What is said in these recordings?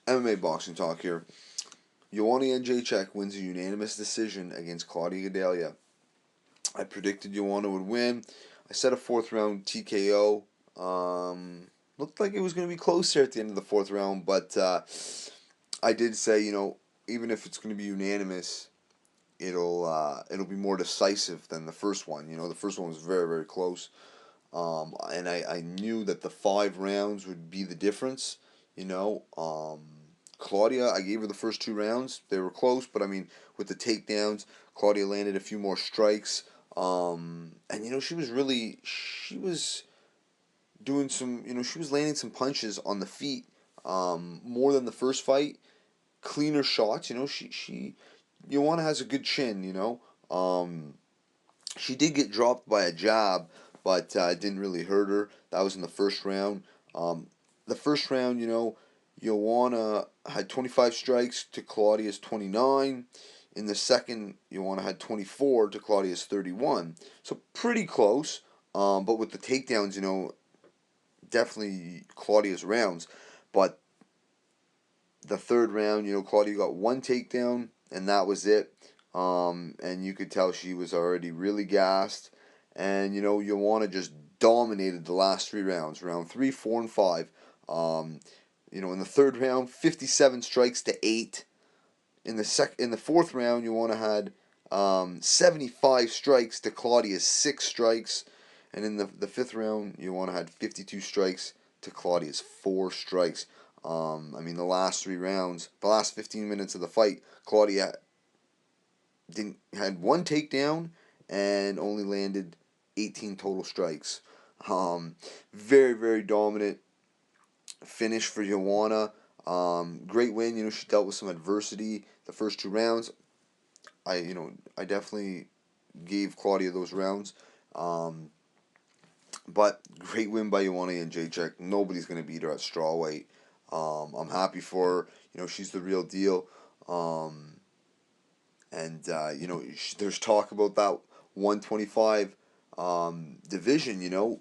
MMA Boxing Talk here. Joanna Jedrzejczyk wins a unanimous decision against Claudia Gadelha. I predicted Joanna would win. I said a fourth round TKO. Looked like it was going to be close here at the end of the fourth round, but I did say, even if it's going to be unanimous, it'll be more decisive than the first one. The first one was very, very close. And I knew that the 5 rounds would be the difference. Claudia, I gave her the first 2 rounds. They were close, but with the takedowns, Claudia landed a few more strikes. And she was doing some, she was landing some punches on the feet, more than the first fight. Cleaner shots, Joanna has a good chin, She did get dropped by a jab, but it didn't really hurt her. That was in the first round. The first round, Joanna had 25 strikes to Claudia's 29. In the second, Joanna had 24 to Claudia's 31. So pretty close. But with the takedowns, definitely Claudia's rounds. But the third round, Claudia got 1 takedown, and that was it. And you could tell she was already really gassed. And, Joanna just dominated the last 3 rounds. Round 3, 4, and 5. In the third round, 57 strikes to 8. In the fourth round, Joanna had 75 strikes to Claudia's 6 strikes. And in the fifth round, Joanna had 52 strikes to Claudia's 4 strikes. The last 3 rounds, the last 15 minutes of the fight, Claudia had 1 takedown and only landed 18 total strikes. Very, very dominant finish for Joanna. Great win. She dealt with some adversity the first 2 rounds. I definitely gave Claudia those rounds. But great win by Joanna Jedrzejczyk. Nobody's going to beat her at strawweight. I'm happy for her. She's the real deal. There's talk about that 125 division. Joanna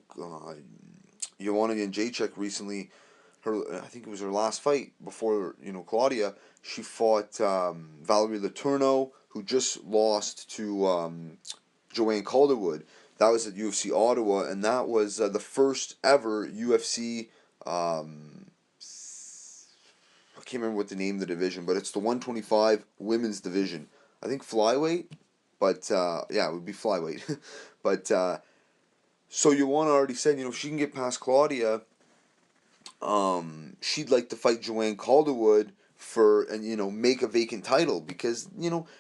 Jedrzejczyk recently, I think it was her last fight before Claudia. She fought Valerie Letourneau, who just lost to Joanne Calderwood. That was at UFC Ottawa, and that was the first ever UFC. I can't remember what the name of the division, but it's the 125 women's division. I think flyweight, but it would be flyweight. But so Joanna already said, if she can get past Claudia, she'd like to fight Joanne Calderwood and make a vacant title, because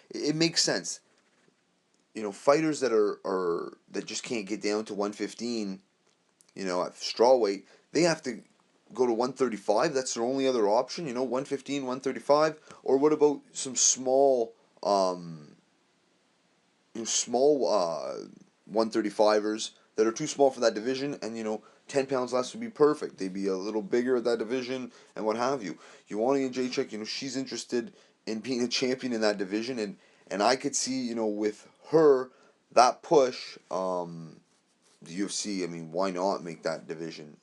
it makes sense. Fighters that just can't get down to 115, at strawweight, they have to go to 135. That's their only other option. 115, 135, or what about some small 135ers that are too small for that division, and 10 pounds less would be perfect. They'd be a little bigger at that division, and what have you. Joanna Jedrzejczyk, she's interested in being a champion in that division, and I could see, with her, that push, the UFC, why not make that division?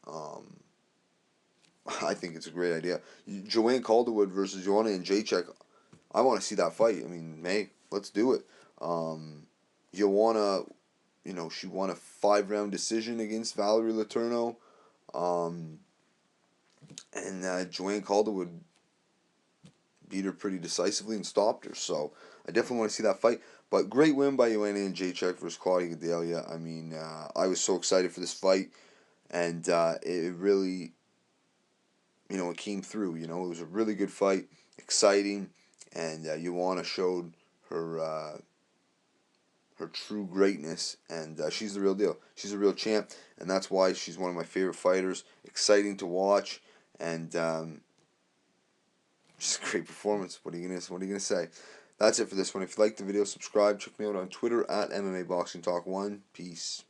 I think it's a great idea. Joanne Calderwood versus Joanna Jedrzejczyk, I want to see that fight. Hey, let's do it. Joanna, she won a 5-round decision against Valerie Letourneau. And Joanne Calderwood beat her pretty decisively and stopped her. So I definitely want to see that fight. But great win by Joanna Jedrzejczyk versus Claudia Gadelha. I was so excited for this fight, and it really, it came through. It was a really good fight, exciting, and Joanna showed her true greatness, and she's the real deal. She's a real champ, and that's why she's one of my favorite fighters. Exciting to watch, and just a great performance. What are you gonna say? That's it for this one. If you liked the video, subscribe. Check me out on Twitter at MMA Boxing Talk 1. Peace.